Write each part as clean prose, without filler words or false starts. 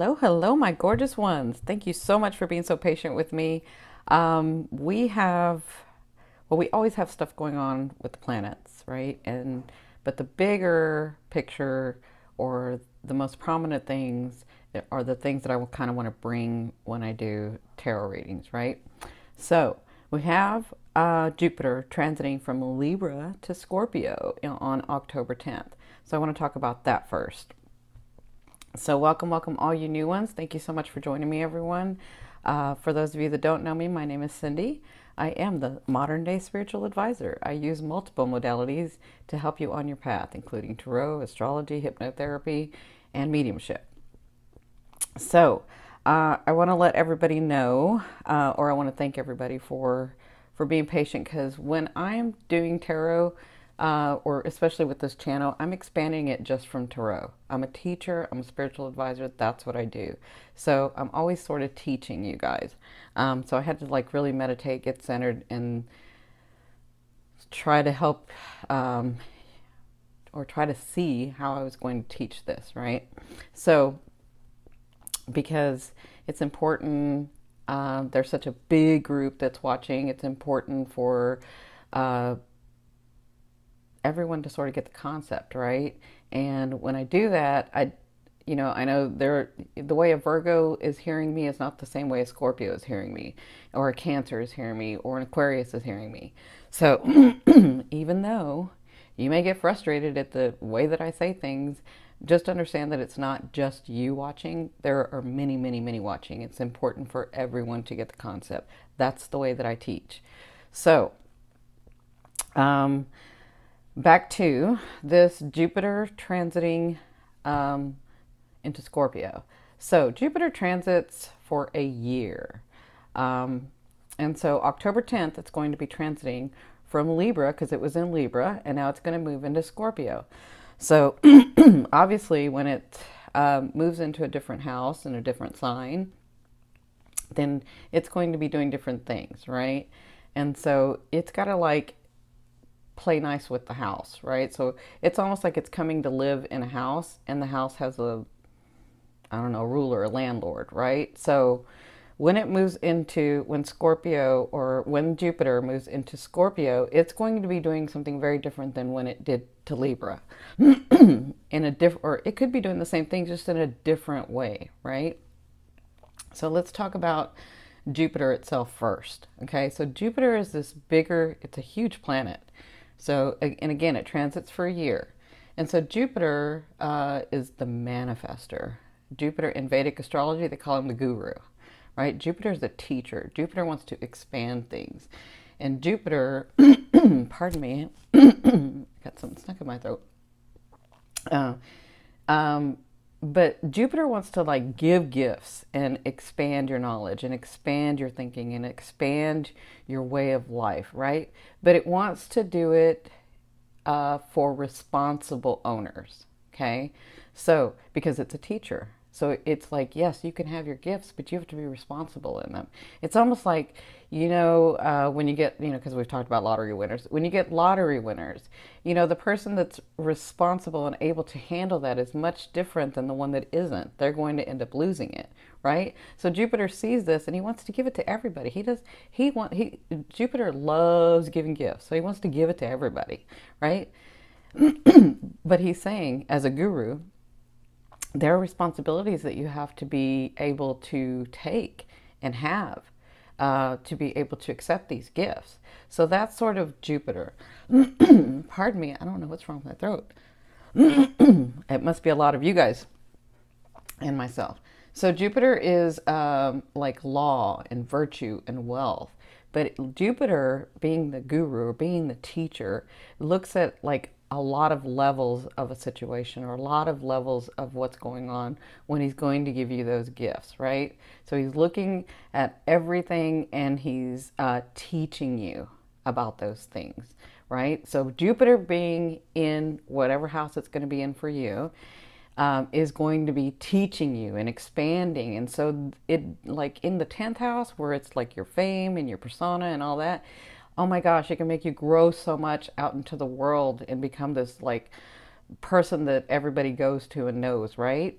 Hello, hello, my gorgeous ones. Thank you so much for being so patient with me. We have, well, we always have stuff going on with the planets, right? But the bigger picture or the most prominent things are the things that I kind of want to bring when I do tarot readings, right? So we have Jupiter transiting from Libra to Scorpio on October 10th. So I want to talk about that first. So welcome, welcome all you new ones. Thank you so much for joining me, everyone. For those of you that don't know me, my name is Cindy. I am the modern day spiritual advisor. I use multiple modalities to help you on your path, including tarot, astrology, hypnotherapy, and mediumship. So I want to let everybody know, or I want to thank everybody for being patient, because when I'm doing tarot, or especially with this channel, I'm expanding it just from tarot. I'm a teacher, I'm a spiritual advisor, that's what I do. So I'm always sort of teaching you guys. So I had to like really meditate, get centered, and try to help, or try to see how I was going to teach this, right? So, because it's important, there's such a big group that's watching, it's important for, everyone to sort of get the concept, right? And when I do that, I know the way a Virgo is hearing me is not the same way a Scorpio is hearing me, or a Cancer is hearing me, or an Aquarius is hearing me. So even though you may get frustrated at the way that I say things, just understand that it's not just you watching. There are many, many, many watching. It's important for everyone to get the concept. That's the way that I teach. So, back to this Jupiter transiting into Scorpio. So Jupiter transits for a year. And so October 10th, it's going to be transiting from Libra, because it was in Libra, and now it's going to move into Scorpio. So obviously when it moves into a different house and a different sign, then it's going to be doing different things, right? And so it's got to like play nice with the house, right? So it's almost like it's coming to live in a house, and the house has a, I don't know, ruler, a landlord, right? So when Scorpio, or when Jupiter moves into Scorpio, it's going to be doing something very different than when it did to Libra. Or it could be doing the same thing, just in a different way, right? So let's talk about Jupiter itself first. Okay, so Jupiter is it's a huge planet. So, and again, it transits for a year. And so Jupiter is the manifester. Jupiter in Vedic astrology, they call him the guru, right? Jupiter is the teacher. Jupiter wants to expand things. And Jupiter, pardon me, got something stuck in my throat. But Jupiter wants to like give gifts and expand your knowledge and expand your thinking and expand your way of life, right? But it wants to do it for responsible owners, okay? So, because it's a teacher. So it's like, yes, you can have your gifts, but you have to be responsible in them. It's almost like, when you get, because we've talked about lottery winners, when you get lottery winners, the person that's responsible and able to handle that is much different than the one that isn't. They're going to end up losing it, right? So Jupiter sees this and he wants to give it to everybody. Jupiter loves giving gifts, so he wants to give it to everybody, right? But he's saying, as a guru, there are responsibilities that you have to be able to take and have to be able to accept these gifts. So that's sort of Jupiter. Pardon me, I don't know what's wrong with my throat. It must be a lot of you guys and myself. So Jupiter is like law and virtue and wealth. But Jupiter, being the guru or being the teacher, looks at like a lot of levels of a situation, or a lot of levels of what's going on when he's going to give you those gifts, right? So he's looking at everything and he's teaching you about those things, right? So Jupiter being in whatever house it's going to be in for you is going to be teaching you and expanding. And so it, like in the 10th house, where it's like your fame and your persona and all that, oh my gosh, it can make you grow so much out into the world and become this like person that everybody goes to and knows, right?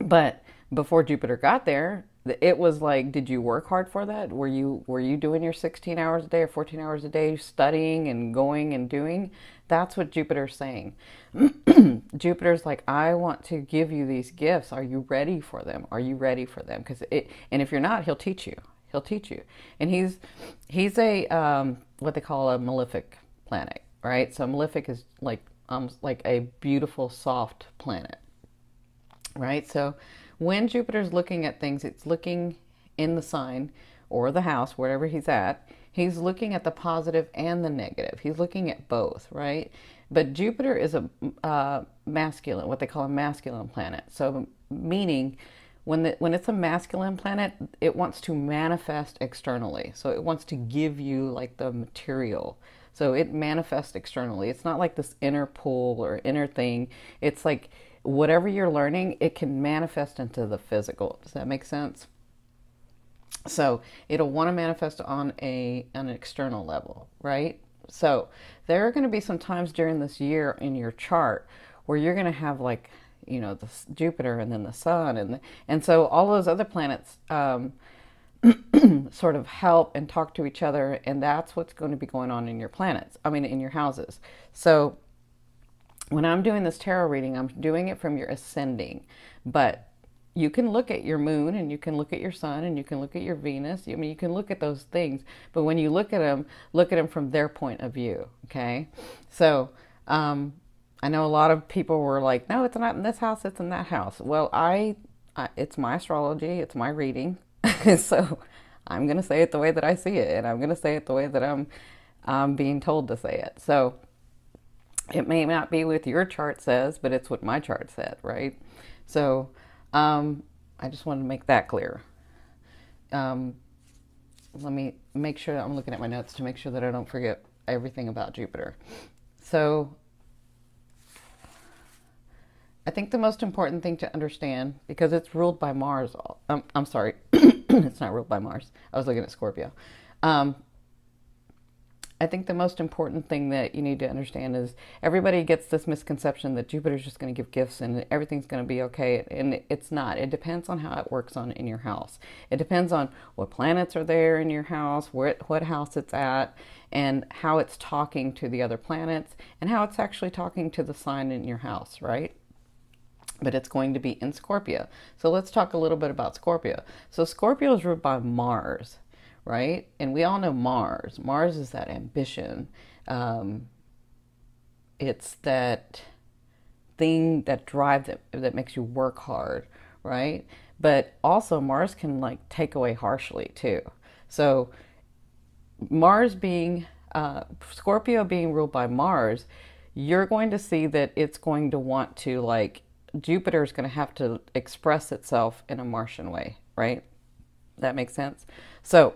But Before Jupiter got there, it was like, did you work hard for that? Were you doing your 16 hours a day or 14 hours a day studying and going and doing? That's what Jupiter's saying. Jupiter's like, I want to give you these gifts. Are you ready for them? Are you ready for them? And if you're not, he'll teach you. He'll teach you. And he's a what they call a malefic planet, right? So malefic is like a beautiful soft planet, right? So when Jupiter's looking at things, it's looking in the sign or the house, wherever he's at. He's looking at the positive and the negative. He's looking at both, right? But Jupiter is a masculine, what they call a masculine planet. So meaning when it's a masculine planet, it wants to manifest externally. So it wants to give you like the material. So it manifests externally. It's not like this inner pull or inner thing. It's like whatever you're learning, it can manifest into the physical. Does that make sense? So it'll want to manifest on an external level, right? So there are going to be some times during this year in your chart where you're going to have like, you know, the Jupiter and then the sun and so all those other planets sort of help and talk to each other, and that's what's going to be going on in your planets. I mean, in your houses. So when I'm doing this tarot reading, I'm doing it from your ascending, but you can look at your moon and you can look at your sun and you can look at your Venus. I mean, you can look at those things, but when you look at them from their point of view. Okay. So, I know a lot of people were like, no, it's not in this house, it's in that house. Well, it's my astrology, it's my reading. So I'm going to say it the way that I see it, and I'm going to say it the way that I'm being told to say it. So it may not be what your chart says, but it's what my chart said, right? So I just wanted to make that clear. Let me make sure that I'm looking at my notes to make sure that I don't forget everything about Jupiter. So I think the most important thing to understand, because it's ruled by Mars, I'm sorry, it's not ruled by Mars. I was looking at Scorpio. I think the most important thing that you need to understand is everybody gets this misconception that Jupiter's just going to give gifts and everything's going to be okay. And it's not. It depends on how it works in your house. It depends on what planets are there in your house, what house it's at, and how it's talking to the other planets, and how it's actually talking to the sign in your house, right? But it's going to be in Scorpio. So let's talk a little bit about Scorpio. So Scorpio is ruled by Mars, right? And we all know Mars. Mars is that ambition. It's that thing, that drive that makes you work hard, right? But also Mars can like take away harshly too. So Mars being, Scorpio being ruled by Mars, you're going to see that it's going to want to like, Jupiter is going to have to express itself in a Martian way, right? That makes sense? So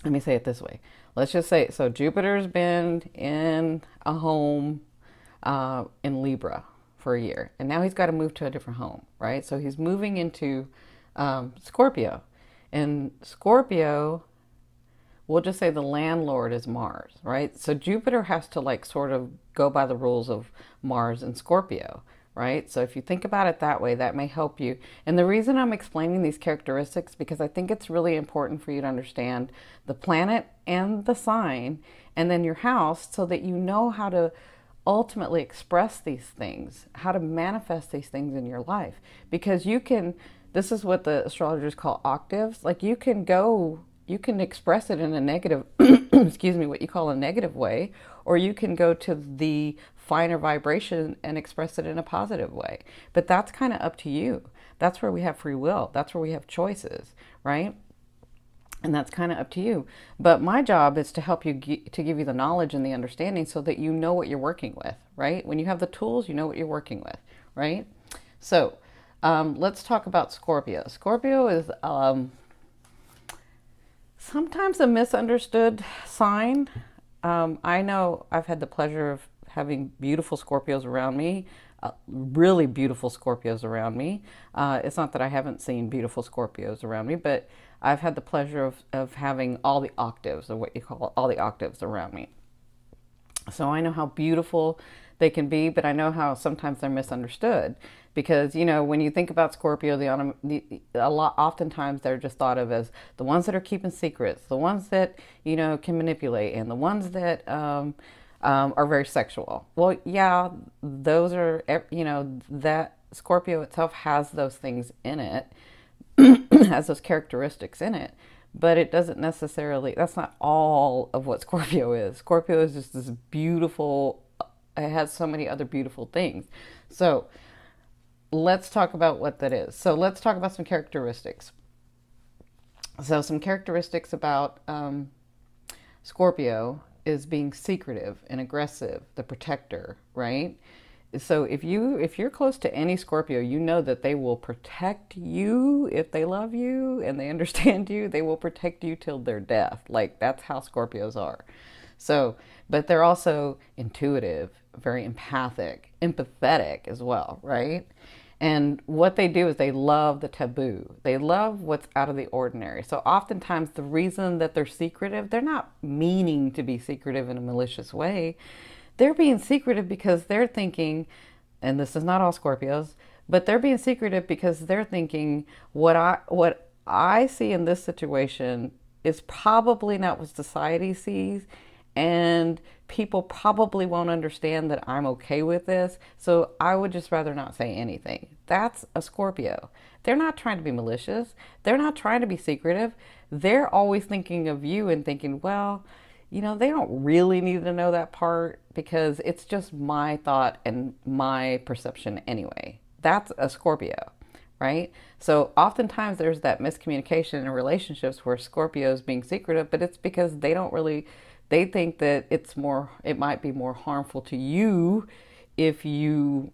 let me say it this way. Let's just say, so Jupiter's been in a home in Libra for a year, and now he's got to move to a different home, right? So he's moving into Scorpio. And Scorpio, we'll just say the landlord is Mars, right? So Jupiter has to like sort of go by the rules of Mars and Scorpio, right? So if you think about it that way, that may help you. And the reason I'm explaining these characteristics, because I think it's really important for you to understand the planet and the sign and then your house, so that you know how to ultimately express these things, how to manifest these things in your life. Because you can, this is what the astrologers call octaves. Like you can express it in a negative, excuse me, what you call a negative way, or you can go to the finer vibration and express it in a positive way. But that's kind of up to you. That's where we have free will. That's where we have choices, right? And that's kind of up to you. But my job is to help you, to give you the knowledge and the understanding so that you know what you're working with, right? When you have the tools, you know what you're working with, right? So let's talk about Scorpio. Scorpio is sometimes a misunderstood sign. I know I've had the pleasure of having beautiful Scorpios around me, really beautiful Scorpios around me. It's not that I haven't seen beautiful Scorpios around me, but I've had the pleasure of having all the octaves, or what you call all the octaves around me. So I know how beautiful they can be, but I know how sometimes they're misunderstood because, you know, when you think about Scorpio, oftentimes they're just thought of as the ones that are keeping secrets, the ones that, you know, can manipulate, and the ones that are very sexual. Well, yeah, those are, you know, that Scorpio itself has those things in it, has those characteristics in it, but it doesn't necessarily, that's not all of what Scorpio is. Scorpio is just this beautiful, it has so many other beautiful things. So let's talk about what that is. So let's talk about some characteristics. So some characteristics about Scorpio is being secretive and aggressive, the protector, right? So if you're close to any Scorpio, you know that they will protect you if they love you and they understand you. They will protect you till their death. Like, that's how Scorpios are. So, but they're also intuitive, very empathic, empathetic as well, right? And what they do is they love the taboo. They love what's out of the ordinary. So oftentimes the reason that they're secretive, they're not meaning to be secretive in a malicious way. They're being secretive because they're thinking, and this is not all Scorpios, but they're being secretive because they're thinking what I see in this situation is probably not what society sees, and people probably won't understand that I'm okay with this, so I would just rather not say anything. That's a Scorpio. They're not trying to be malicious. They're not trying to be secretive. They're always thinking of you and thinking, well, you know, they don't really need to know that part because it's just my thought and my perception anyway. That's a Scorpio, right? So oftentimes there's that miscommunication in relationships where Scorpios being secretive, but it's because they think that it might be more harmful to you if you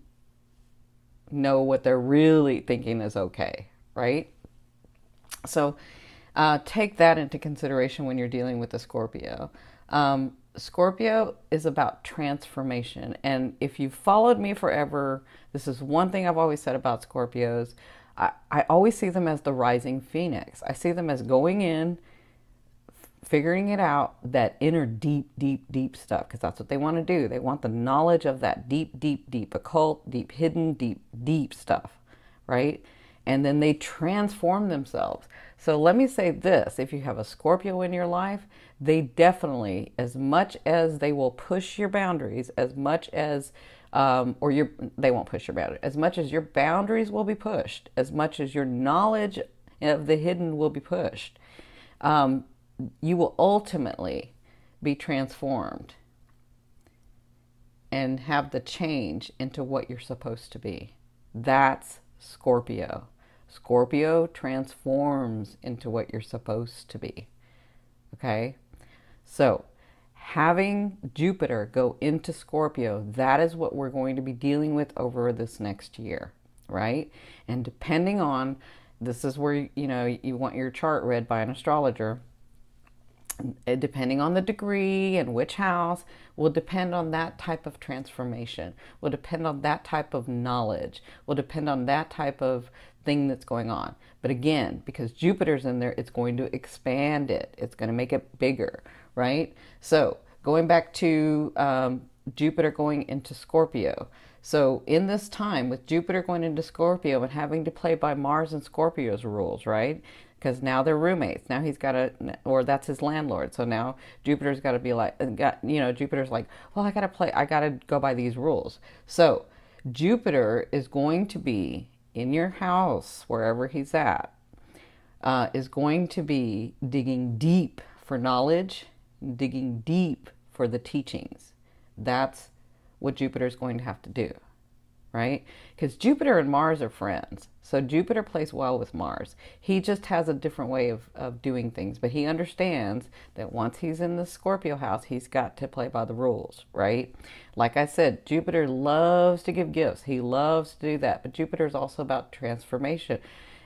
know what they're really thinking is okay, right? So take that into consideration when you're dealing with a Scorpio. Scorpio is about transformation. And if you've followed me forever, this is one thing I've always said about Scorpios. I always see them as the rising phoenix. I see them as going in, figuring it out, that inner deep, deep, deep stuff, because that's what they want to do. They want the knowledge of that deep, deep, deep occult, deep hidden, deep, deep stuff, right? And then they transform themselves. So let me say this, if you have a Scorpio in your life, they definitely, as much as they will push your boundaries, as much as, they won't push your boundaries, as much as your boundaries will be pushed, as much as your knowledge of the hidden will be pushed, you will ultimately be transformed and have the change into what you're supposed to be. That's Scorpio. Scorpio transforms into what you're supposed to be. Okay? So, having Jupiter go into Scorpio, that is what we're going to be dealing with over this next year, right? And depending on, this is where, you know, you want your chart read by an astrologer. Depending on the degree and which house will depend on that type of transformation, will depend on that type of knowledge, will depend on that type of thing that's going on. But again, because Jupiter's in there, it's going to expand it. It's going to make it bigger, right? So going back to Jupiter going into Scorpio. So in this time with Jupiter going into Scorpio and having to play by Mars and Scorpio's rules, right? Because now they're roommates. Now he's got to, or that's his landlord. So now Jupiter's got to be like, Jupiter's like, well, I got to go by these rules. So Jupiter is going to be in your house, wherever he's at, is going to be digging deep for knowledge, digging deep for the teachings. That's what Jupiter is going to have to do, right? Because Jupiter and Mars are friends. So Jupiter plays well with Mars. He just has a different way of doing things. But he understands that once he's in the Scorpio house, he's got to play by the rules, right? Like I said, Jupiter loves to give gifts. He loves to do that. But Jupiter is also about transformation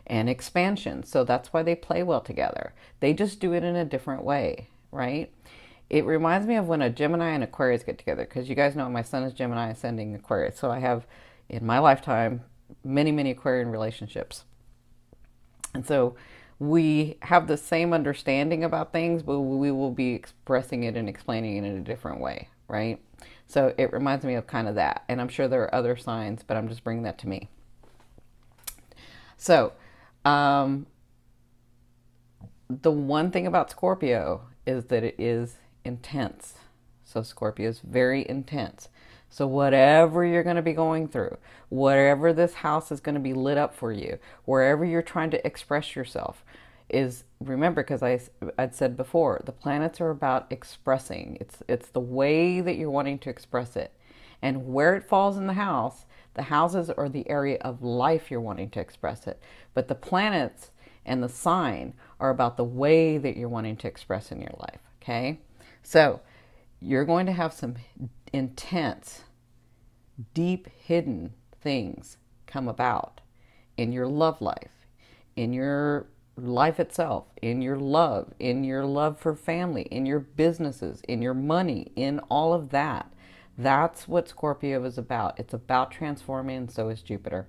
and expansion. So that's why they play well together. They just do it in a different way, right? It reminds me of when a Gemini and Aquarius get together. Because you guys know my son is Gemini ascending Aquarius. So I have, in my lifetime, many, many Aquarian relationships. And so we have the same understanding about things, but we will be expressing it and explaining it in a different way, right? So it reminds me of kind of that. And I'm sure there are other signs, but I'm just bringing that to me. So, the one thing about Scorpio is that it is intense. So Scorpio is very intense. So whatever you're going to be going through, whatever this house is going to be lit up for you, wherever you're trying to express yourself, is, remember, because I'd said before, the planets are about expressing. It's the way that you're wanting to express it. And where it falls in the houses are the area of life you're wanting to express it. But the planets and the sign are about the way that you're wanting to express in your life, okay? So you're going to have some intense, deep, hidden things come about in your love life, in your life itself, in your love for family, in your businesses, in your money, in all of that. That's what Scorpio is about. It's about transforming, and so is Jupiter.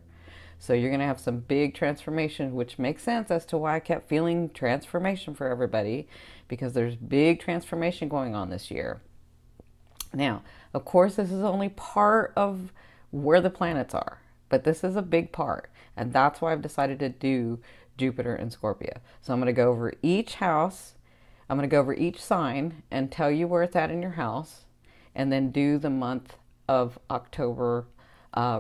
So you're going to have some big transformation, which makes sense as to why I kept feeling transformation for everybody, because there's big transformation going on this year. Now, of course, this is only part of where the planets are, but this is a big part. And that's why I've decided to do Jupiter and Scorpio. So I'm going to go over each house. I'm going to go over each sign and tell you where it's at in your house, and then do the month of October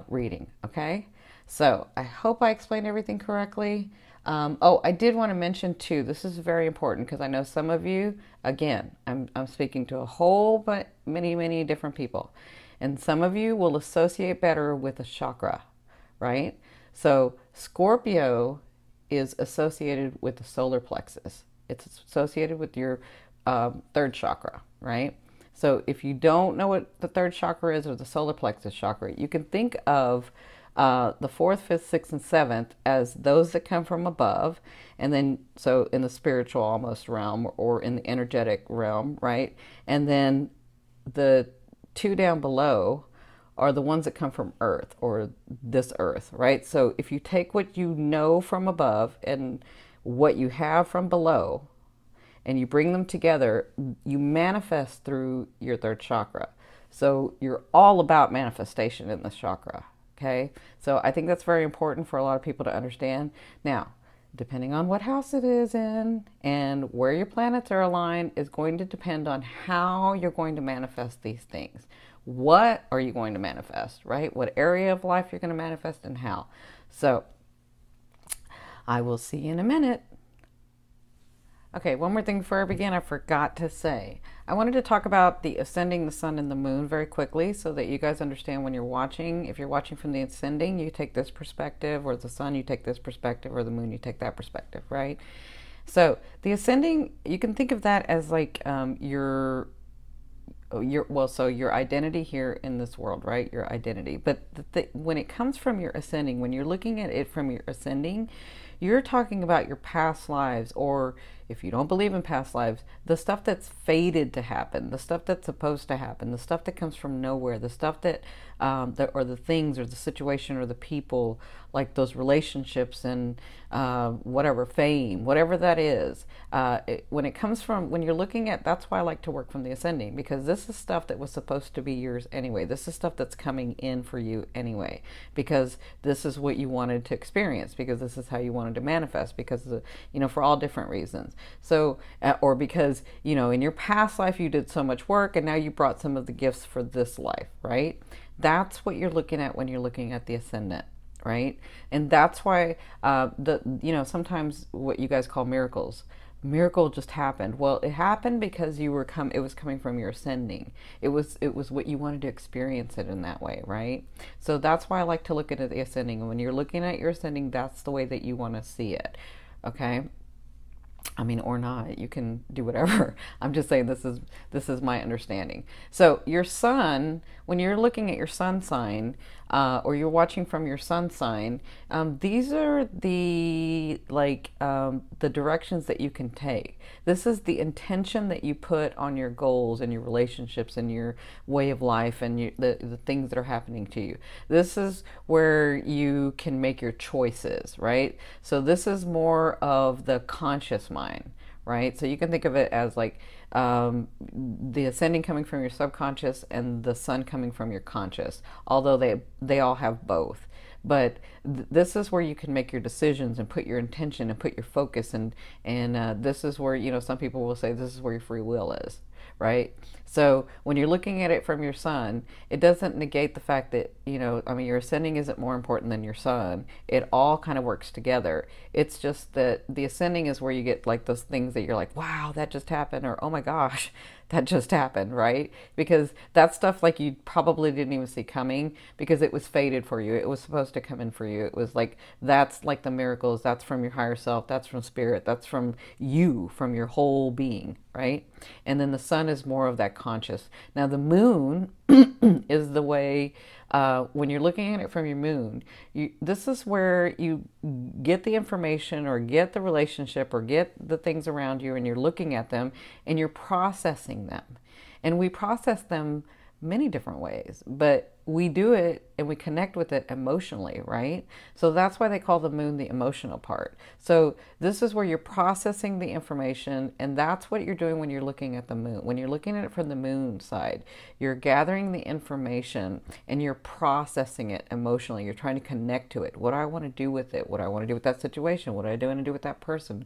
reading. Okay? So I hope I explained everything correctly. Oh, I did want to mention too, this is very important because I know some of you, again, I'm speaking to a whole but many different people. And some of you will associate better with a chakra, right? So Scorpio is associated with the solar plexus. It's associated with your third chakra, right? So if you don't know what the third chakra is, or the solar plexus chakra, you can think of the fourth, fifth, sixth, and seventh as those that come from above. And then, so in the spiritual almost realm, or in the energetic realm, right? And then the two down below are the ones that come from earth, or this earth, right? So if you take what you know from above and what you have from below, and you bring them together, you manifest through your third chakra. So you're all about manifestation in this chakra, okay? So I think that's very important for a lot of people to understand. Now, depending on what house it is in and where your planets are aligned is going to depend on how you're going to manifest these things. What are you going to manifest, right? What area of life you're going to manifest and how. So I will see you in a minute. Okay, one more thing before I begin, I forgot to say. I wanted to talk about the ascending, the sun, and the moon very quickly so that you guys understand when you're watching. If you're watching from the ascending, you take this perspective, or the sun, you take this perspective, or the moon, you take that perspective, right? So the ascending, you can think of that as like your identity here in this world, right? Your identity. But when it comes from your ascending, when you're looking at it from your ascending, you're talking about your past lives, or if you don't believe in past lives, the stuff that's fated to happen, the stuff that's supposed to happen, the stuff that comes from nowhere, the stuff that, or the things, or the situation, or the people, like those relationships and whatever, fame, whatever that is. When it comes from, when you're looking at, that's why I like to work from the ascending, because this is stuff that was supposed to be yours anyway. This is stuff that's coming in for you anyway, because this is what you wanted to experience, because this is how you wanted to manifest, because, for all different reasons. So, or because, in your past life you did so much work and now you brought some of the gifts for this life, right? That's what you're looking at when you're looking at the ascendant, right? And that's why, sometimes what you guys call miracle just happened. Well, it happened because it was coming from your ascending. It was what you wanted to experience it in that way, right? So that's why I like to look at the ascending. And when you're looking at your ascending, that's the way that you want to see it, okay? I mean, or not, you can do whatever. I'm just saying this is my understanding. So your sun, when you're looking at your sun sign, or you're watching from your sun sign, these are the directions that you can take. This is the intention that you put on your goals and your relationships and your way of life and the things that are happening to you. This is where you can make your choices, right? So this is more of the conscious mind, right? So you can think of it as like the ascending coming from your subconscious and the sun coming from your conscious, although they all have both. But this is where you can make your decisions and put your intention and put your focus, and this is where, some people will say this is where your free will is, right? So when you're looking at it from your sun, it doesn't negate the fact that, your ascending isn't more important than your sun. It all kind of works together. It's just that the ascending is where you get like those things that you're like, wow, that just happened, or oh my gosh, that just happened, right? Because that stuff like you probably didn't even see coming because it was fated for you. It was supposed to come in for you. It was like, that's like the miracles. That's from your higher self. That's from spirit. That's from you, from your whole being, right? And then the sun is more of that conscious. Now the moon is the way, when you're looking at it from your moon, this is where you get the information or get the relationship or get the things around you, and you're looking at them and you're processing them. And we process them many different ways, but we do it and we connect with it emotionally, right? So that's why they call the moon the emotional part. So this is where you're processing the information, and that's what you're doing when you're looking at the moon. When you're looking at it from the moon side, you're gathering the information and you're processing it emotionally. You're trying to connect to it. What do I want to do with it? What do I want to do with that situation? What do I want to do with that person?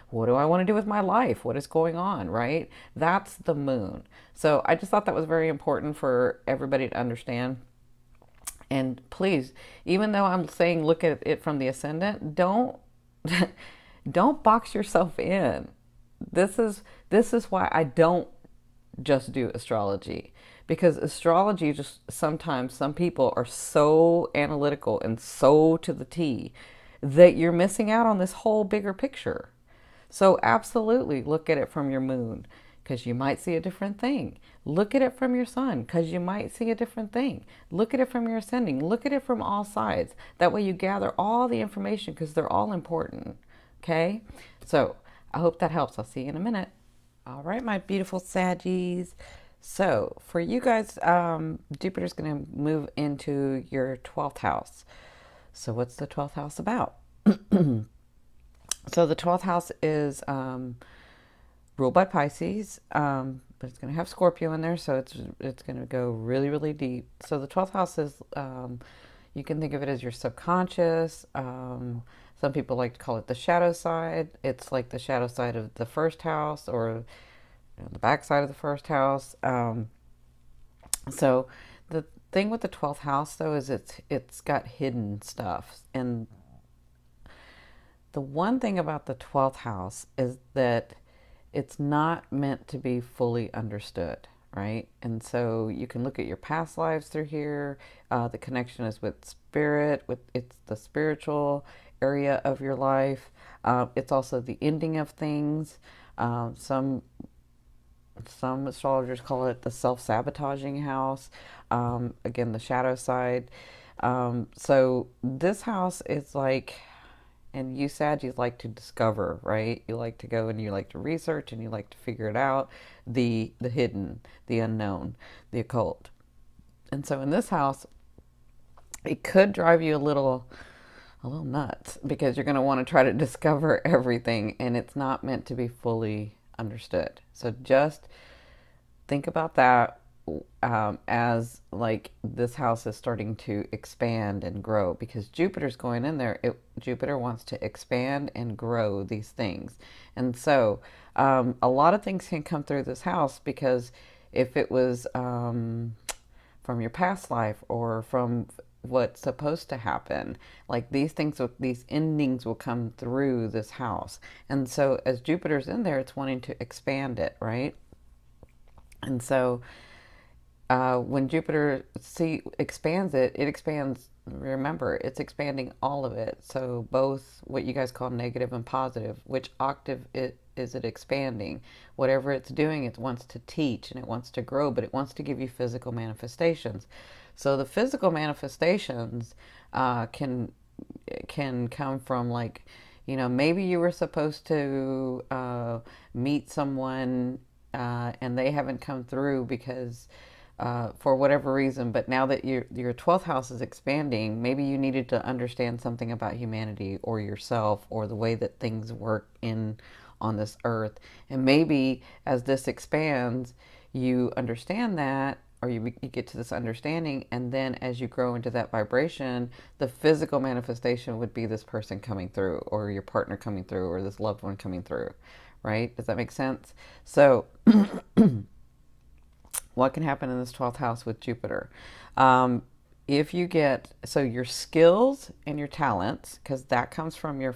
What do I want to do with my life? What is going on, right? That's the moon. So I just thought that was very important for everybody to understand. And please, even though I'm saying look at it from the ascendant, don't don't box yourself in. This is why I don't just do astrology, because astrology, just sometimes some people are so analytical and so to the T that you're missing out on this whole bigger picture. So absolutely look at it from your moon, because you might see a different thing. Look at it from your sun, because you might see a different thing. Look at it from your ascending. Look at it from all sides. That way you gather all the information, because they're all important. Okay? So I hope that helps. I'll see you in a minute. All right, my beautiful Saggies. So for you guys, Jupiter's going to move into your 12th house. So what's the 12th house about? So the 12th house is ruled by Pisces, but it's going to have Scorpio in there, so it's going to go really, really deep. So the 12th house is, you can think of it as your subconscious. Some people like to call it the shadow side. It's like the shadow side of the first house, or the back side of the first house. So the thing with the 12th house, though, is it's got hidden stuff. And the one thing about the 12th house is that it's not meant to be fully understood, right? And so you can look at your past lives through here. The connection is with spirit, it's the spiritual area of your life. It's also the ending of things. Some astrologers call it the self-sabotaging house. Again, the shadow side. So this house is like, and you Saggies like to discover, right? You like to go and you like to research and you like to figure it out, the hidden, the unknown, the occult. And so in this house, it could drive you a little nuts, because you're going to want to try to discover everything, and it's not meant to be fully understood. So just think about that as like this house is starting to expand and grow, because Jupiter's going in there. Jupiter wants to expand and grow these things. And so a lot of things can come through this house, because if it was from your past life or from what's supposed to happen, like these endings will come through this house. And so as Jupiter's in there, it's wanting to expand it, right? And so when Jupiter expands it, it expands, remember, it's expanding all of it. So both what you guys call negative and positive, which octave is it expanding? Whatever it's doing, it wants to teach and it wants to grow, but it wants to give you physical manifestations. So the physical manifestations can come from, like, maybe you were supposed to meet someone and they haven't come through because for whatever reason, but now that your 12th house is expanding, maybe you needed to understand something about humanity or yourself or the way that things work in on this earth. And maybe as this expands, you understand that, or you get to this understanding, and then as you grow into that vibration, the physical manifestation would be this person coming through, or your partner coming through, or this loved one coming through, right? Does that make sense? So what can happen in this 12th house with Jupiter? If you get, so your skills and your talents, because that comes from your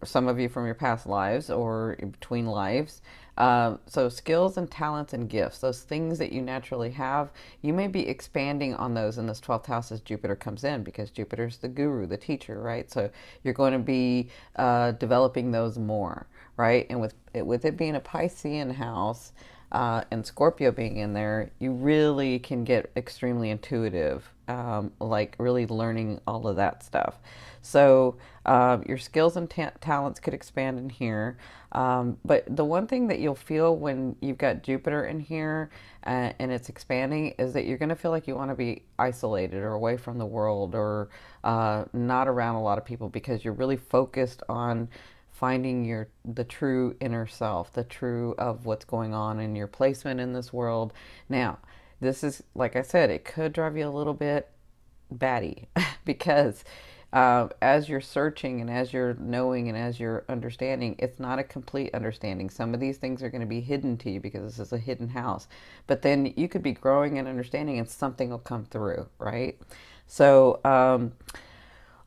some of you from your past lives or in between lives. So skills and talents and gifts, those things that you naturally have, you may be expanding on those in this 12th house as Jupiter comes in, because Jupiter's the guru, the teacher, right? So you're going to be developing those more, right? And with it being a Piscean house, and Scorpio being in there, you really can get extremely intuitive, like really learning all of that stuff. So your skills and talents could expand in here. But the one thing that you'll feel when you've got Jupiter in here and it's expanding is that you're going to feel like you want to be isolated or away from the world, or not around a lot of people, because you're really focused on finding the true inner self, the true of what's going on in your placement in this world. Now, this is, like I said, it could drive you a little bit batty because as you're searching and as you're knowing and as you're understanding, it's not a complete understanding. Some of these things are going to be hidden to you because this is a hidden house. But then you could be growing and understanding and something will come through, right? So,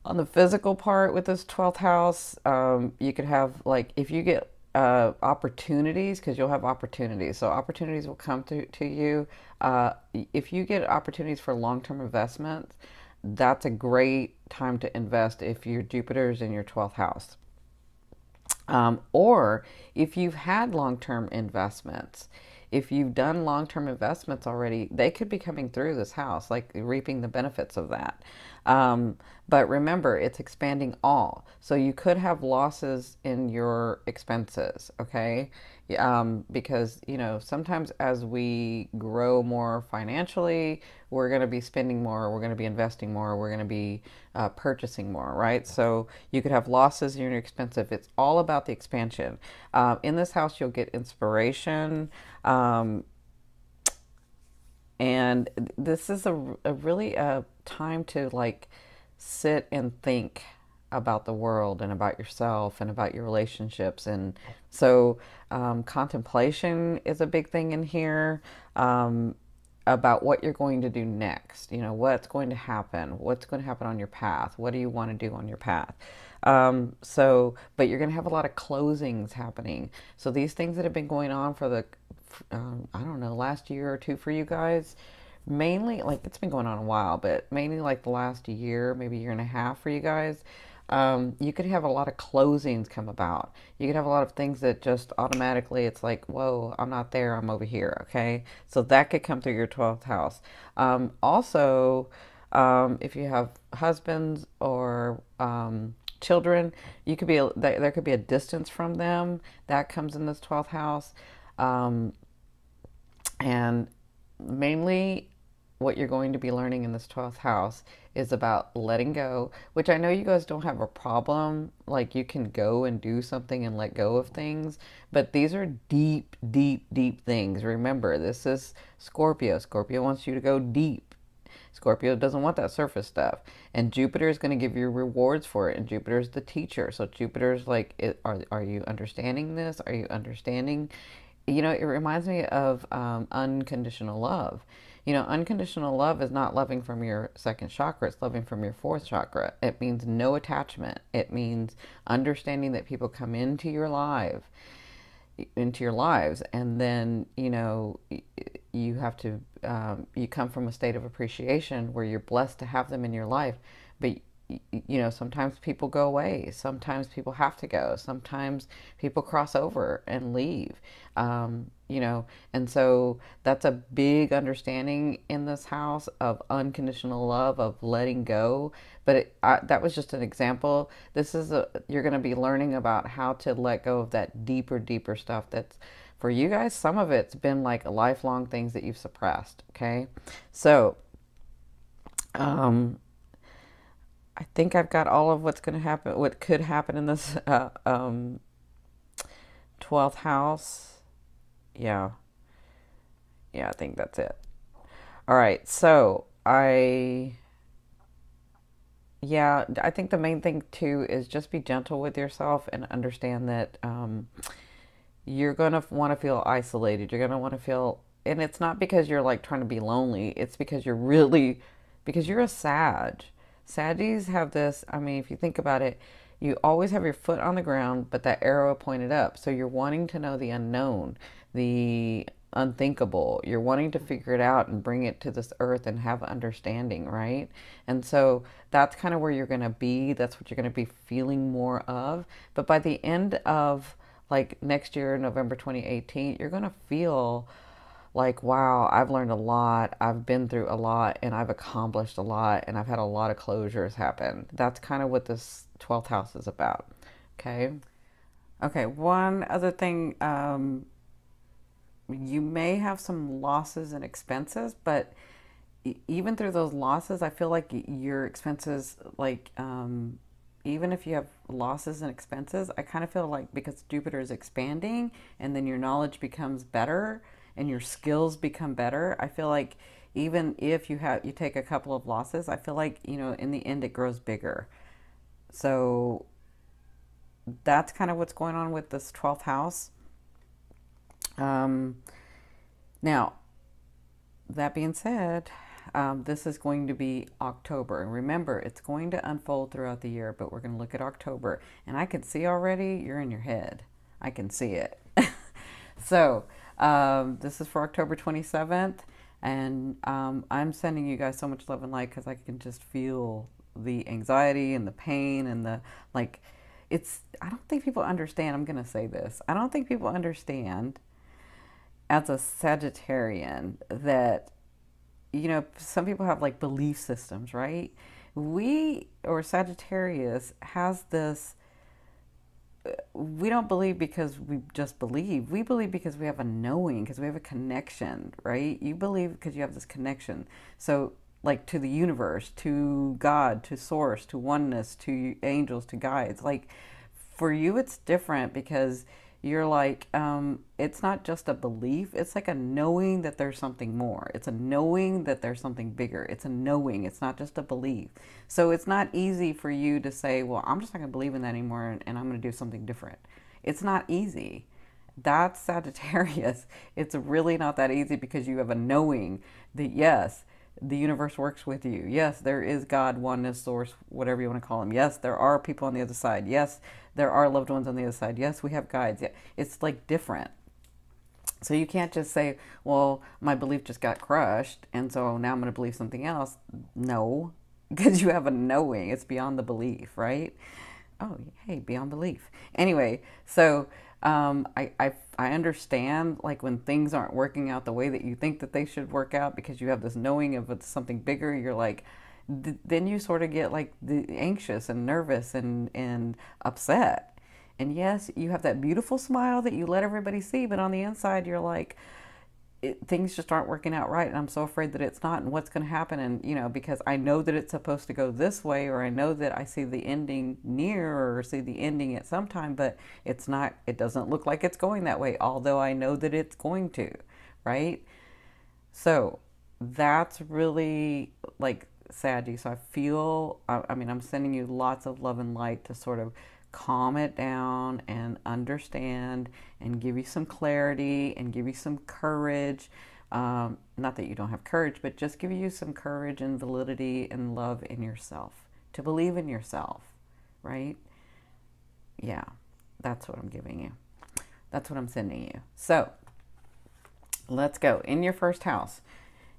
on the physical part with this 12th house, you could have, like, if you get opportunities, because you'll have opportunities. So opportunities will come to you. If you get opportunities for long-term investments, that's a great time to invest if your Jupiter's in your 12th house. Or if you've had long-term investments, if you've done long-term investments already, they could be coming through this house, like reaping the benefits of that. But remember, it's expanding all. So you could have losses in your expenses, okay? Because, sometimes as we grow more financially, we're going to be spending more, we're going to be investing more, we're going to be purchasing more, right? So you could have losses in your expensive. It's all about the expansion. In this house, you'll get inspiration. And this is a really a time to, like, sit and think about the world and about yourself and about your relationships. And so contemplation is a big thing in here, about what you're going to do next. What's going to happen on your path. What do you want to do on your path? But you're going to have a lot of closings happening. So these things that have been going on for the I don't know, last year or two for you guys, mainly, like, it's been going on a while, but mainly like the last year, maybe year and a half for you guys, you could have a lot of closings come about. You could have a lot of things that just automatically, it's like, whoa, I'm not there, I'm over here, okay? So that could come through your 12th house. Also, if you have husbands or children, there could be a distance from them. That comes in this 12th house. And mainly what you're going to be learning in this 12th house is about letting go, which I know you guys don't have a problem. Like, you can go and do something and let go of things, but these are deep, deep, deep things. Remember, this is Scorpio. Scorpio wants you to go deep. Scorpio doesn't want that surface stuff. And Jupiter is going to give you rewards for it. And Jupiter is the teacher. So Jupiter's like, are you understanding this? Are you understanding? It reminds me of unconditional love. Unconditional love is not loving from your second chakra. It's loving from your fourth chakra. It means no attachment. It means understanding that people come into your lives, and then, you have to, you come from a state of appreciation where you're blessed to have them in your life. But sometimes people go away. Sometimes people have to go. Sometimes people cross over and leave. And so that's a big understanding in this house of unconditional love, of letting go. But that was just an example. You're going to be learning about how to let go of that deeper stuff that's, for you guys, some of it's been like lifelong things that you've suppressed. Okay. So, I think I've got all of what's going to happen, what could happen in this 12th house. Yeah. Yeah, I think that's it. All right. Yeah, I think the main thing too is just be gentle with yourself and understand that you're going to want to feel isolated. You're going to want to feel, and it's not because you're like trying to be lonely. It's because because you're a Sag. Saggies have this, I mean, if you think about it, you always have your foot on the ground, but that arrow pointed up. So you're wanting to know the unknown, the unthinkable. You're wanting to figure it out and bring it to this earth and have understanding, right? And so that's kind of where you're going to be. That's what you're going to be feeling more of. But by the end of like next year, November 2018, you're going to feel like, wow, I've learned a lot, I've been through a lot, and I've accomplished a lot, and I've had a lot of closures happen. That's kind of what this 12th house is about. Okay. Okay. One other thing, you may have some losses and expenses, but even through those losses, I feel like your expenses, like, even if you have losses and expenses, I kind of feel like because Jupiter is expanding and then your knowledge becomes better and your skills become better, I feel like even if you take a couple of losses, I feel like, in the end it grows bigger. So that's kind of what's going on with this 12th house. Um, Now, that being said, this is going to be October. And remember, it's going to unfold throughout the year, but we're going to look at October. And I can see already you're in your head. I can see it. So, this is for October 27th. And I'm sending you guys so much love and light because I can just feel the anxiety and the pain and the, like, I don't think people understand. I'm going to say this. I don't think people understand as a Sagittarian that, some people have like belief systems, right? Or Sagittarius has this, we don't believe because we just believe. We believe because we have a knowing, because we have a connection, right? You believe because you have this connection. So, like, to the universe, to God, to source, to oneness, to angels, to guides. Like, for you, it's different because you're like, it's not just a belief. It's like a knowing that there's something more. It's a knowing that there's something bigger. It's a knowing. It's not just a belief. So it's not easy for you to say, well, I'm just not going to believe in that anymore and I'm going to do something different. It's not easy. That's Sagittarius. It's really not that easy because you have a knowing that, yes, the universe works with you. Yes, there is God, oneness, source, whatever you want to call them. Yes, there are people on the other side. Yes, there are loved ones on the other side. Yes, we have guides. Yeah, it's like different. So you can't just say, well, my belief just got crushed, and so now I'm going to believe something else. No, because you have a knowing. It's beyond the belief, right? Oh, hey, beyond belief. Anyway, so I understand, like, when things aren't working out the way that you think that they should work out because you have this knowing of it's something bigger. You're like, then you sort of get like anxious and nervous and upset. And yes, you have that beautiful smile that you let everybody see, but on the inside, you're like, things just aren't working out right, and I'm so afraid that it's not, and what's going to happen, and because I know that it's supposed to go this way, or I know that I see the ending near, or see the ending at some time, but it's not, it doesn't look like it's going that way, although I know that it's going to, right? So that's really like Saggy. So I feel, I mean, I'm sending you lots of love and light to sort of calm it down and understand and give you some clarity and give you some courage. Not that you don't have courage, but just give you some courage and validity and love in yourself, to believe in yourself, right? Yeah, that's what I'm giving you. That's what I'm sending you. So let's go. In your first house,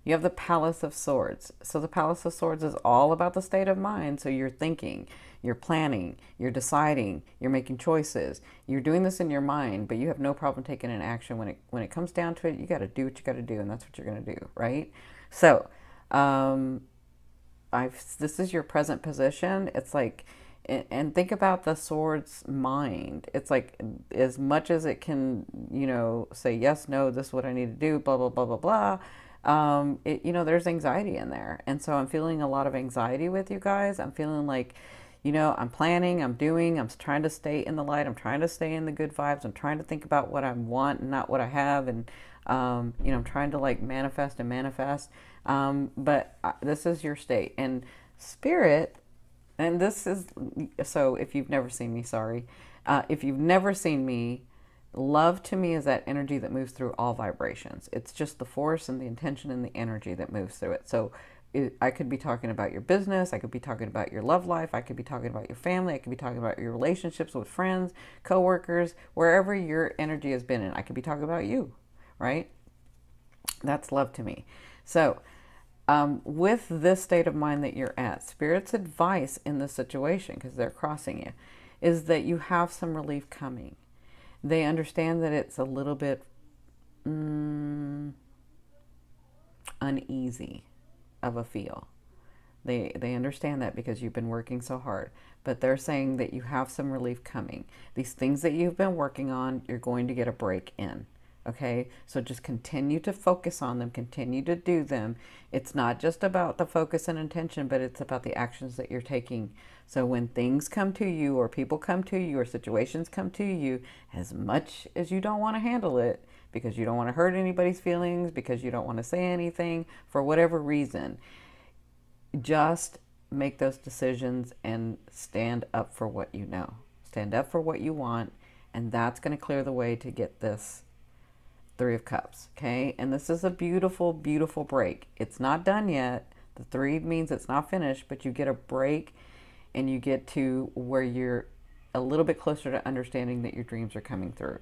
you have the Palace of Swords. So the Palace of Swords is all about the state of mind. So you're thinking, you're planning, you're deciding, you're making choices. You're doing this in your mind, but you have no problem taking an action. When it comes down to it, you got to do what you got to do, and that's what you're going to do, right? So, this is your present position. It's like, and think about the sword's mind. It's like, as much as it can, say yes, no, this is what I need to do, blah, blah, blah, blah, blah. There's anxiety in there. And so I'm feeling a lot of anxiety with you guys. I'm feeling like, you know, I'm planning, I'm doing, I'm trying to stay in the light, I'm trying to stay in the good vibes, I'm trying to think about what I want and not what I have, and you know, I'm trying to like manifest and manifest. But this is your state and spirit, and this is, so if you've never seen me, sorry, if you've never seen me, love to me is that energy that moves through all vibrations. It's just the force and the intention and the energy that moves through it. So I could be talking about your business, I could be talking about your love life, I could be talking about your family, I could be talking about your relationships with friends, coworkers, wherever your energy has been in. I could be talking about you, right? That's love to me. So with this state of mind that you're at, Spirit's advice in this situation, because they're crossing you, is that you have some relief coming. They understand that it's a little bit uneasy of a feel. They understand that because you've been working so hard. But they're saying that you have some relief coming. These things that you've been working on, you're going to get a break in. Okay, so just continue to focus on them, continue to do them. It's not just about the focus and intention, but it's about the actions that you're taking. So when things come to you, or people come to you, or situations come to you, as much as you don't want to handle it, because you don't want to hurt anybody's feelings, because you don't want to say anything, for whatever reason, just make those decisions and stand up for what you know. Stand up for what you want, and that's going to clear the way to get this Three of Cups, okay? And this is a beautiful, beautiful break. It's not done yet. The 3 means it's not finished, but you get a break and you get to where you're a little bit closer to understanding that your dreams are coming through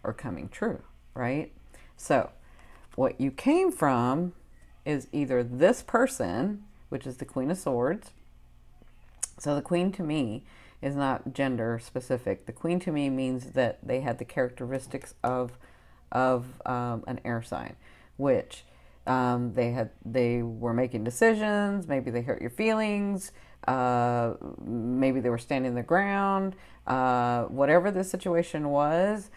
or coming true, right? So what you came from is either this person, which is the Queen of Swords. So the Queen to me is not gender specific. The Queen to me means that they had the characteristics of an air sign, which they were making decisions. Maybe they hurt your feelings. Maybe they were standing their ground. Whatever the situation was,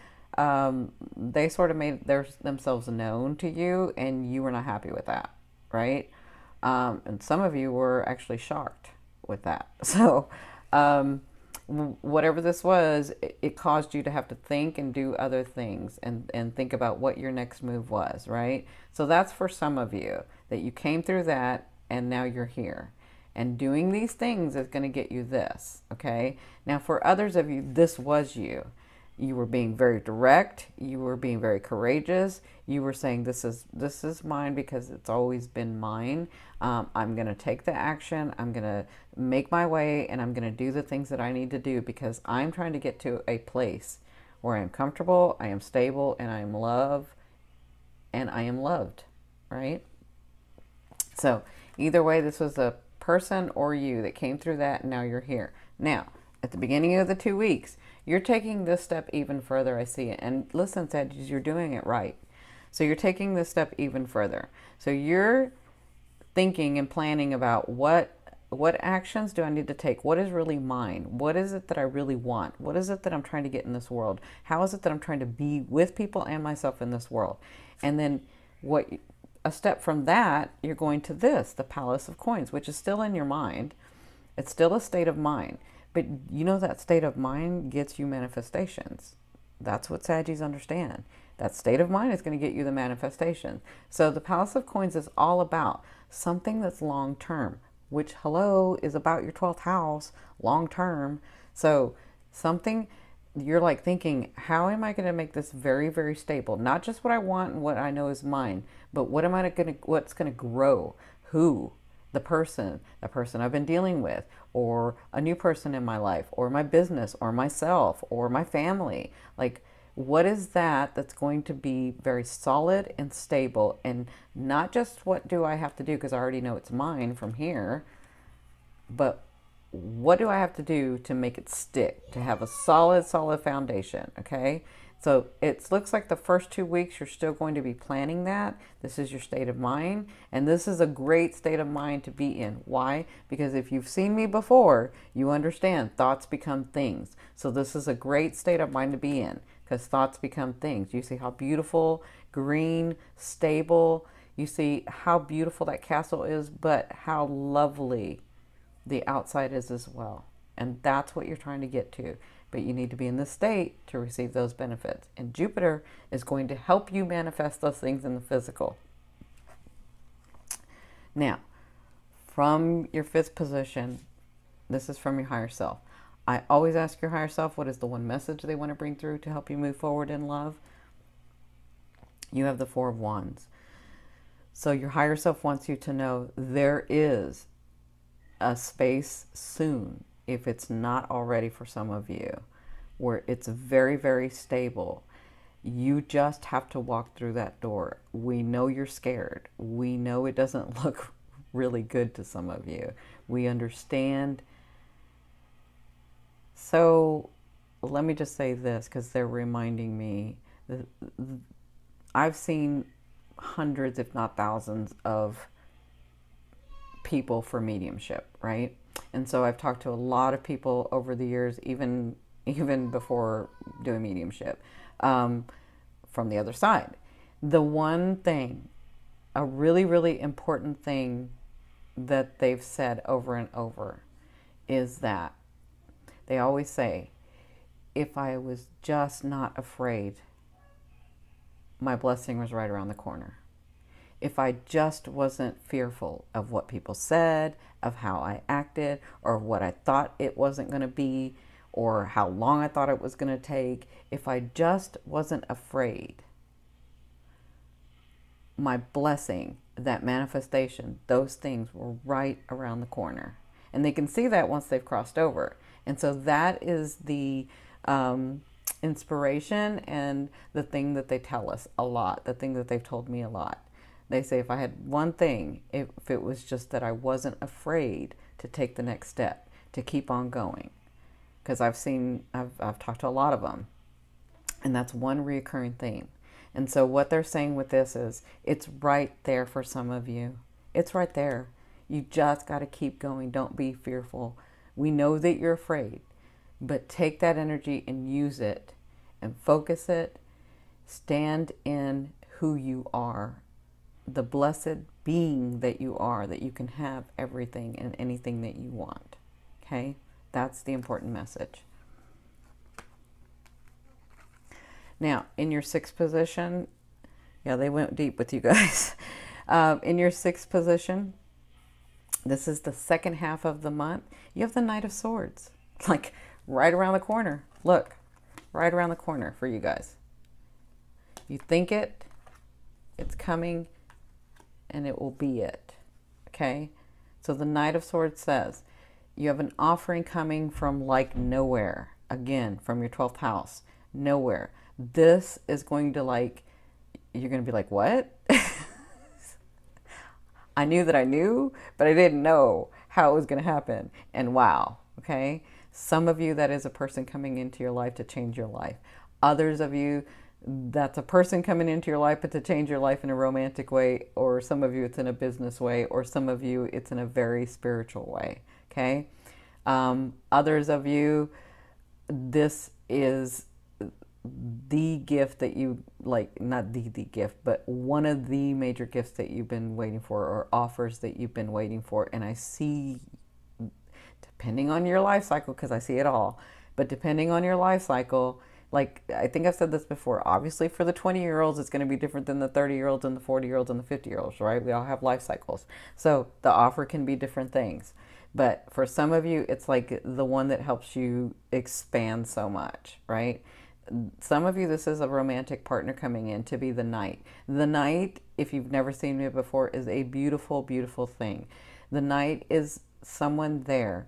they sort of made themselves known to you, and you were not happy with that, right? And some of you were actually shocked with that. So whatever this was, it caused you to have to think and do other things and think about what your next move was, right? So that's for some of you, that you came through that and now you're here. And doing these things is going to get you this, okay? Now for others of you, this was you. You were being very direct. You were being very courageous. You were saying, this is mine because it's always been mine. I'm going to take the action. I'm going to make my way, and I'm going to do the things that I need to do because I'm trying to get to a place where I am comfortable, I am stable, and I am loved, right? So either way, this was a person or you that came through that, and now you're here. Now, at the beginning of the 2 weeks, you're taking this step even further, I see it. And listen, Sagittarius, you're doing it right. So you're taking this step even further. So you're thinking and planning about what actions do I need to take? What is really mine? What is it that I really want? What is it that I'm trying to get in this world? How is it that I'm trying to be with people and myself in this world? And then a step from that, you're going to this, the Palace of Coins, which is still in your mind. It's still a state of mind. But you know that state of mind gets you manifestations. That's what Saggies understand. That state of mind is going to get you the manifestation. So the Palace of Coins is all about something that's long term, which, hello, is about your 12th house, long term. So something you're like thinking, how am I going to make this very, very stable? Not just what I want and what I know is mine, but what's going to grow? Who? The person I've been dealing with, or a new person in my life, or my business, or myself, or my family. Like, what is that's going to be very solid and stable, and not just what do I have to do because I already know it's mine from here, but what do I have to do to make it stick, to have a solid foundation, okay? So it looks like the first 2 weeks you're still going to be planning that. This is your state of mind, and this is a great state of mind to be in. Why? Because if you've seen me before, you understand thoughts become things. So this is a great state of mind to be in because thoughts become things. You see how beautiful, green, stable. You see how beautiful that castle is, but how lovely the outside is as well. And that's what you're trying to get to. But you need to be in the state to receive those benefits. And Jupiter is going to help you manifest those things in the physical. Now, from your 5th position, this is from your higher self. I always ask your higher self, what is the one message they want to bring through to help you move forward in love? You have the 4 of Wands. So your higher self wants you to know there is a space soon, if it's not already for some of you, where it's very, very stable. You just have to walk through that door. We know you're scared. We know it doesn't look really good to some of you. We understand. So let me just say this, because they're reminding me that I've seen hundreds, if not thousands, of people for mediumship, right? And so I've talked to a lot of people over the years, even before doing mediumship, from the other side. The one thing, a really, really important thing that they've said over and over is that they always say, if I was just not afraid, my blessing was right around the corner. If I just wasn't fearful of what people said, of how I acted, or what I thought it wasn't going to be, or how long I thought it was going to take, if I just wasn't afraid, my blessing, that manifestation, those things were right around the corner. And they can see that once they've crossed over. And so that is the inspiration and the thing that they tell us a lot, the thing that they've told me a lot. They say if I had one thing, if it was just that I wasn't afraid to take the next step, to keep on going. Because I've talked to a lot of them. And that's one reoccurring theme. And so what they're saying with this is, it's right there for some of you. It's right there. You just got to keep going. Don't be fearful. We know that you're afraid, but take that energy and use it and focus it. Stand in who you are, the blessed being that you are, that you can have everything and anything that you want. Okay? That's the important message. Now, in your 6th position, yeah, they went deep with you guys. In your 6th position, this is the second half of the month. You have the Knight of Swords, like right around the corner. Look, right around the corner for you guys. You think it, it's coming, and it will be it. Okay? So the Knight of Swords says, you have an offering coming from like nowhere. Again, from your 12th house. Nowhere. This is going to you're going to be like, what? I knew that I knew, but I didn't know how it was going to happen. And wow, okay? Some of you, that is a person coming into your life to change your life. Others of you, that's a person coming into your life, but to change your life in a romantic way, or some of you, it's in a business way, or some of you, it's in a very spiritual way, okay? Others of you, this is the gift that you not the gift, but one of the major gifts that you've been waiting for, or offers that you've been waiting for. And I see, depending on your life cycle, because I see it all, but depending on your life cycle, I think I've said this before, obviously for the 20-year-olds, it's going to be different than the 30-year-olds and the 40-year-olds and the 50-year-olds, right? We all have life cycles. So the offer can be different things. But for some of you, it's like the one that helps you expand so much, right? Some of you, this is a romantic partner coming in to be the Knight. The Knight, if you've never seen it before, is a beautiful, beautiful thing. The Knight is someone there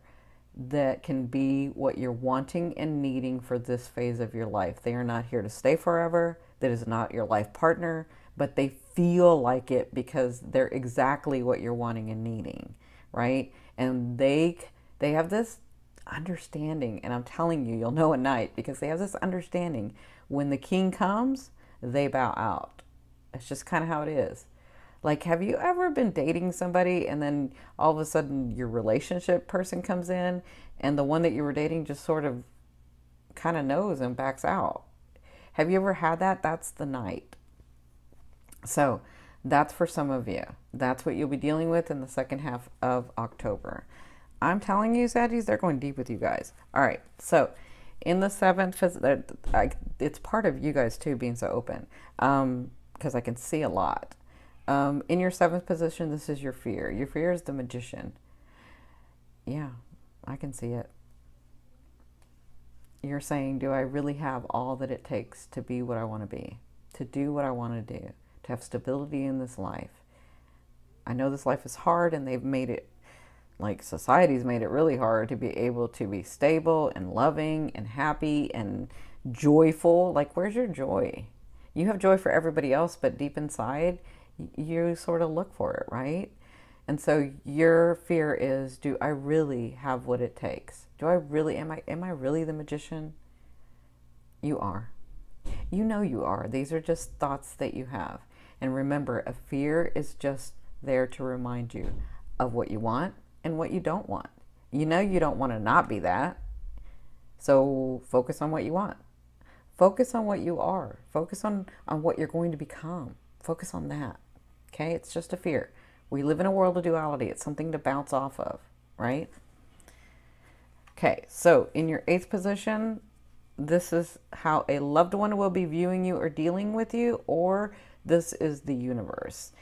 that can be what you're wanting and needing for this phase of your life. They are not here to stay forever. That is not your life partner, but they feel like it because they're exactly what you're wanting and needing, right? And they have this understanding, and I'm telling you, you'll know at night, because they have this understanding. When the king comes, they bow out. It's just kind of how it is. Like, have you ever been dating somebody and then all of a sudden your relationship person comes in and the one that you were dating just sort of kind of knows and backs out? Have you ever had that? That's the Knight. So that's for some of you. That's what you'll be dealing with in the second half of October. I'm telling you, Saggies, they're going deep with you guys. All right. So in the seventh, it's part of you guys too being so open, because I can see a lot. In your seventh position, this is your fear. Your fear is the Magician. Yeah, I can see it. You're saying, do I really have all that it takes to be what I want to be, to do what I want to do, to have stability in this life? I know this life is hard, and they've made it, like society's made it really hard to be able to be stable and loving and happy and joyful. Like, where's your joy? You have joy for everybody else, but deep inside, you sort of look for it, right? And so your fear is, do I really have what it takes? Do I really, am I really the Magician? You are. You know you are. These are just thoughts that you have. And remember, a fear is just there to remind you of what you want and what you don't want. You know you don't want to not be that. So focus on what you want. Focus on what you are. Focus on what you're going to become. Focus on that. Okay? It's just a fear. We live in a world of duality. It's something to bounce off of, right? Okay, so in your eighth position, this is how a loved one will be viewing you or dealing with you, or this is the universe.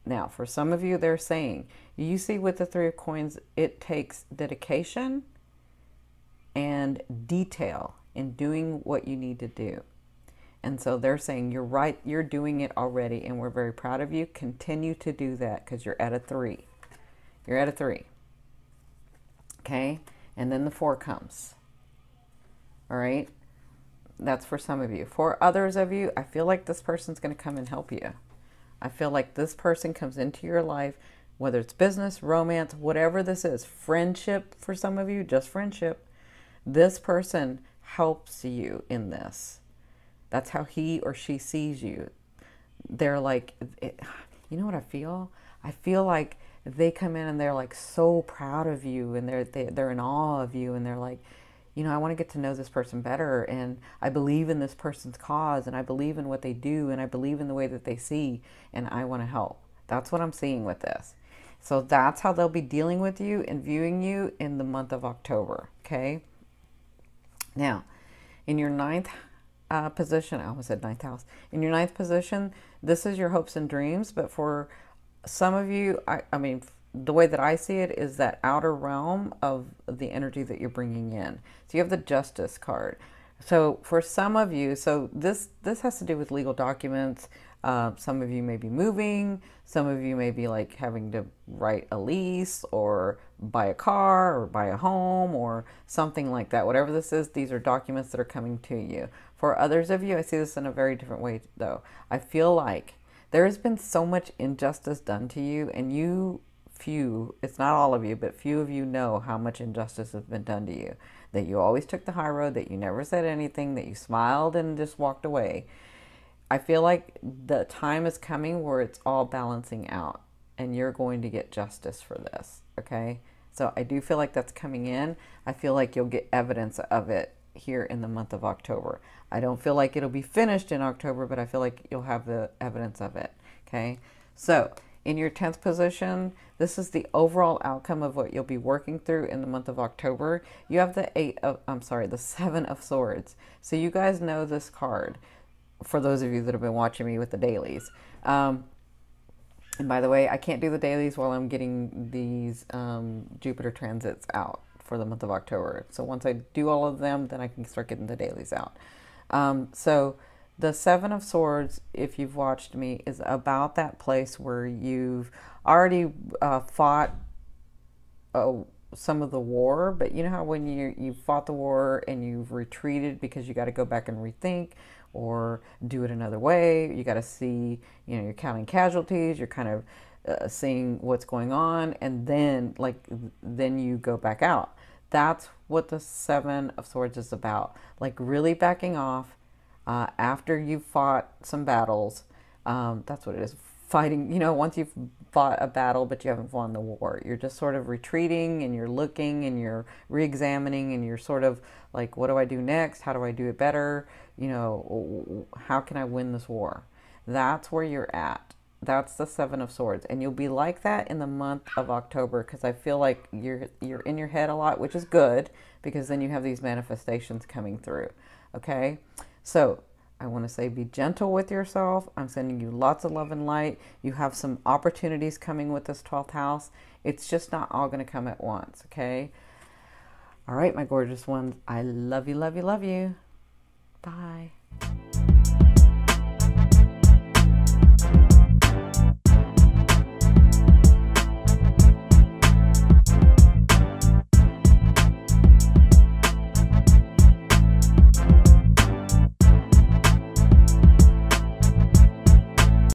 Now, for some of you, they're saying, you see with the Three of Coins, it takes dedication and detail in doing what you need to do. And so they're saying, you're right, you're doing it already, and we're very proud of you. Continue to do that because you're at a 3. You're at a 3. Okay? And then the 4 comes. All right? That's for some of you. For others of you, I feel like this person's going to come and help you. I feel like this person comes into your life, whether it's business, romance, whatever this is, friendship for some of you, just friendship. This person helps you in this. That's how he or she sees you. They're like, you know what I feel? I feel like they come in and they're like so proud of you, and they're in awe of you, and they're like, you know, I want to get to know this person better, and I believe in this person's cause, and I believe in what they do, and I believe in the way that they see, and I want to help. That's what I'm seeing with this. So that's how they'll be dealing with you and viewing you in the month of October, okay? Now, in your ninth position, I almost said ninth house. In your ninth position, this is your hopes and dreams, but for some of you, I mean, the way that I see it is that outer realm of the energy that you're bringing in. So you have the Justice card. So for some of you, so this has to do with legal documents. Some of you may be moving. Some of you may be like having to write a lease or buy a car or buy a home or something like that. Whatever this is, these are documents that are coming to you. For others of you, I see this in a very different way though. I feel like there has been so much injustice done to you, and it's not all of you, but few of you know how much injustice has been done to you. That you always took the high road, that you never said anything, that you smiled and just walked away. I feel like the time is coming where it's all balancing out, and you're going to get justice for this, okay? So I do feel like that's coming in. I feel like you'll get evidence of it here in the month of October. I don't feel like it'll be finished in October, but I feel like you'll have the evidence of it, okay? So in your 10th position, this is the overall outcome of what you'll be working through in the month of October. You have the 7 of Swords. So you guys know this card, for those of you that have been watching me with the dailies. And by the way, I can't do the dailies while I'm getting these Jupiter transits out for the month of October. So once I do all of them, then I can start getting the dailies out. So the 7 of Swords, if you've watched me, is about that place where you've already fought some of the war, but you know how when you fought the war and you've retreated because you got to go back and rethink or do it another way. You got to see, you know, you're counting casualties, you're kind of seeing what's going on, and then you go back out. That's what the 7 of Swords is about. Like really backing off after you've fought some battles. That's what it is. Fighting, you know, once you've fought a battle but you haven't won the war, you're just sort of retreating and you're looking and you're re-examining and you're sort of like, what do I do next? How do I do it better? You know, how can I win this war? That's where you're at. That's the Seven of Swords. And you'll be like that in the month of October, because I feel like you're in your head a lot, which is good, because then you have these manifestations coming through. Okay? So I want to say be gentle with yourself. I'm sending you lots of love and light. You have some opportunities coming with this 12th house. It's just not all going to come at once. Okay? All right, my gorgeous ones. I love you, love you, love you. Bye.